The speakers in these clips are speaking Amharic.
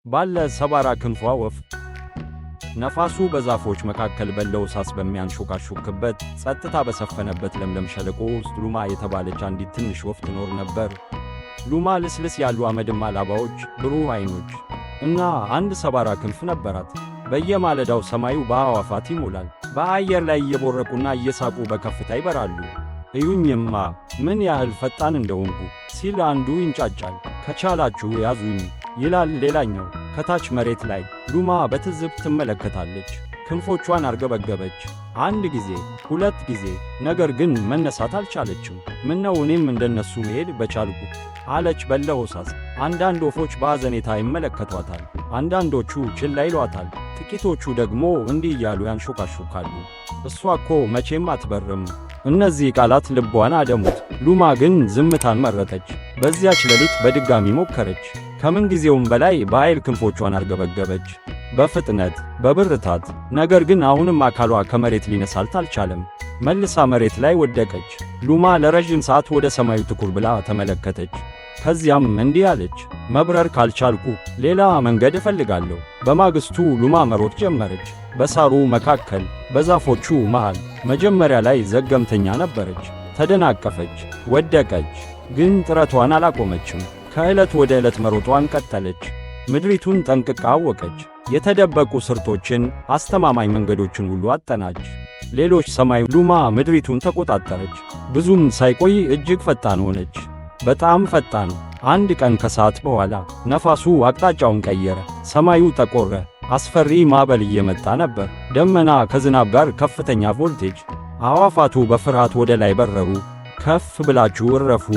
ባለ ሰባራ ክንፏ ወፍ ነፋሱ በዛፎች መካከል በለውሳስ በሚያንሾካሾክበት ጸጥታ በሰፈነበት ለምለም ሸለቆ ውስጥ ሉማ የተባለች አንዲት ትንሽ ወፍ ትኖር ነበር። ሉማ ልስልስ ያሉ አመድማ ላባዎች፣ ብሩህ ዓይኖች እና አንድ ሰባራ ክንፍ ነበራት። በየማለዳው ሰማዩ በአዕዋፋት ይሞላል። በአየር ላይ እየቦረቁና እየሳቁ በከፍታ ይበራሉ። እዩኝማ ምን ያህል ፈጣን እንደሆንኩ ሲል አንዱ ይንጫጫል። ከቻላችሁ ያዙኝ ይላል ሌላኛው። ከታች መሬት ላይ ሉማ በትዝብት ትመለከታለች። ክንፎቿን አርገበገበች። አንድ ጊዜ፣ ሁለት ጊዜ፣ ነገር ግን መነሳት አልቻለችም። ምነው እኔም እንደነሱ መሄድ በቻልኩ አለች በለሆሳስ። አንዳንድ ወፎች በሐዘኔታ ይመለከቷታል፣ አንዳንዶቹ ችላ ይሏታል፣ ጥቂቶቹ ደግሞ እንዲህ እያሉ ያንሾካሾካሉ፣ እሷ እኮ መቼም አትበርም። እነዚህ ቃላት ልቧን አደሙት። ሉማ ግን ዝምታን መረጠች። በዚያች ሌሊት በድጋሚ ሞከረች። ከምን ጊዜውም በላይ በኃይል ክንፎቿን አርገበገበች፣ በፍጥነት በብርታት። ነገር ግን አሁንም አካሏ ከመሬት ሊነሳት አልቻለም። መልሳ መሬት ላይ ወደቀች። ሉማ ለረዥም ሰዓት ወደ ሰማዩ ትኩር ብላ ተመለከተች። ከዚያም እንዲህ አለች፣ መብረር ካልቻልኩ ሌላ መንገድ እፈልጋለሁ። በማግስቱ ሉማ መሮጥ ጀመረች። በሳሩ መካከል፣ በዛፎቹ መሃል። መጀመሪያ ላይ ዘገምተኛ ነበረች። ተደናቀፈች፣ ወደቀች። ግን ጥረቷን አላቆመችም። ከዕለት ወደ ዕለት መሮጧን ቀጠለች። ምድሪቱን ጠንቅቃ አወቀች። የተደበቁ ስርቶችን፣ አስተማማኝ መንገዶችን ሁሉ አጠናች። ሌሎች ሰማይ ሉማ ምድሪቱን ተቆጣጠረች። ብዙም ሳይቆይ እጅግ ፈጣን ሆነች። በጣም ፈጣን። አንድ ቀን ከሰዓት በኋላ ነፋሱ አቅጣጫውን ቀየረ። ሰማዩ ጠቆረ። አስፈሪ ማዕበል እየመጣ ነበር። ደመና ከዝናብ ጋር ከፍተኛ ቮልቴጅ። አዕዋፋቱ በፍርሃት ወደ ላይ በረሩ። ከፍ ብላችሁ እረፉ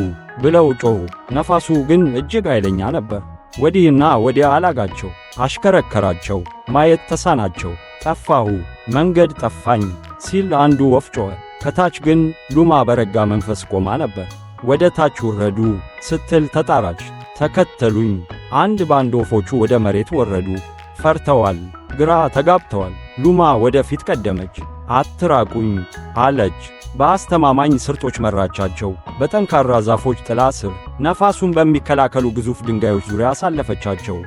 ብለው ጮኹ። ነፋሱ ግን እጅግ ኃይለኛ ነበር። ወዲህና ወዲያ አላጋቸው፣ አሽከረከራቸው። ማየት ተሳናቸው። ጠፋሁ፣ መንገድ ጠፋኝ ሲል አንዱ ወፍ ጮኸ። ከታች ግን ሉማ በረጋ መንፈስ ቆማ ነበር። ወደ ታች ወረዱ ስትል ተጣራች። ተከተሉኝ። አንድ ባንድ ወፎቹ ወደ መሬት ወረዱ። ፈርተዋል፣ ግራ ተጋብተዋል። ሉማ ወደ ፊት ቀደመች። አትራቁኝ አለች። በአስተማማኝ ስርቶች መራቻቸው። በጠንካራ ዛፎች ጥላ ስር፣ ነፋሱን በሚከላከሉ ግዙፍ ድንጋዮች ዙሪያ አሳለፈቻቸው።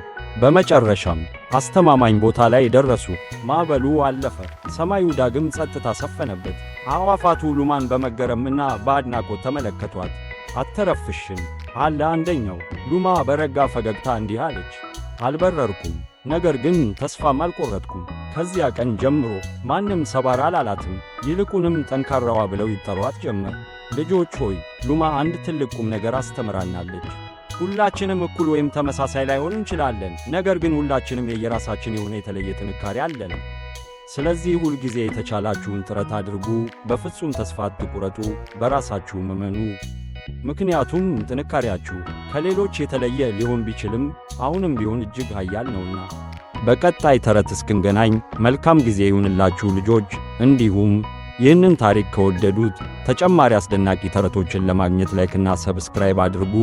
በመጨረሻም አስተማማኝ ቦታ ላይ ደረሱ። ማዕበሉ አለፈ። ሰማዩ ዳግም ጸጥታ ሰፈነበት። አዕዋፋቱ ሉማን በመገረምና በአድናቆት ተመለከቷት። አተረፍሽን አለ አንደኛው። ሉማ በረጋ ፈገግታ እንዲህ አለች፣ አልበረርኩም፣ ነገር ግን ተስፋም አልቆረጥኩም። ከዚያ ቀን ጀምሮ ማንም ሰባራ አላላትም። ይልቁንም ጠንካራዋ ብለው ይጠሯት ጀመር። ልጆች ሆይ ሉማ አንድ ትልቅ ቁም ነገር አስተምራናለች። ሁላችንም እኩል ወይም ተመሳሳይ ላይሆን እንችላለን፣ ነገር ግን ሁላችንም የየራሳችን የሆነ የተለየ ጥንካሬ አለን። ስለዚህ ሁል ጊዜ የተቻላችሁን ጥረት አድርጉ። በፍጹም ተስፋ አትቁረጡ። በራሳችሁ እመኑ። ምክንያቱም ጥንካሬያችሁ ከሌሎች የተለየ ሊሆን ቢችልም አሁንም ቢሆን እጅግ ኃያል ነውና። በቀጣይ ተረት እስክንገናኝ መልካም ጊዜ ይሁንላችሁ ልጆች። እንዲሁም ይህንን ታሪክ ከወደዱት ተጨማሪ አስደናቂ ተረቶችን ለማግኘት ላይክና ሰብስክራይብ አድርጉ።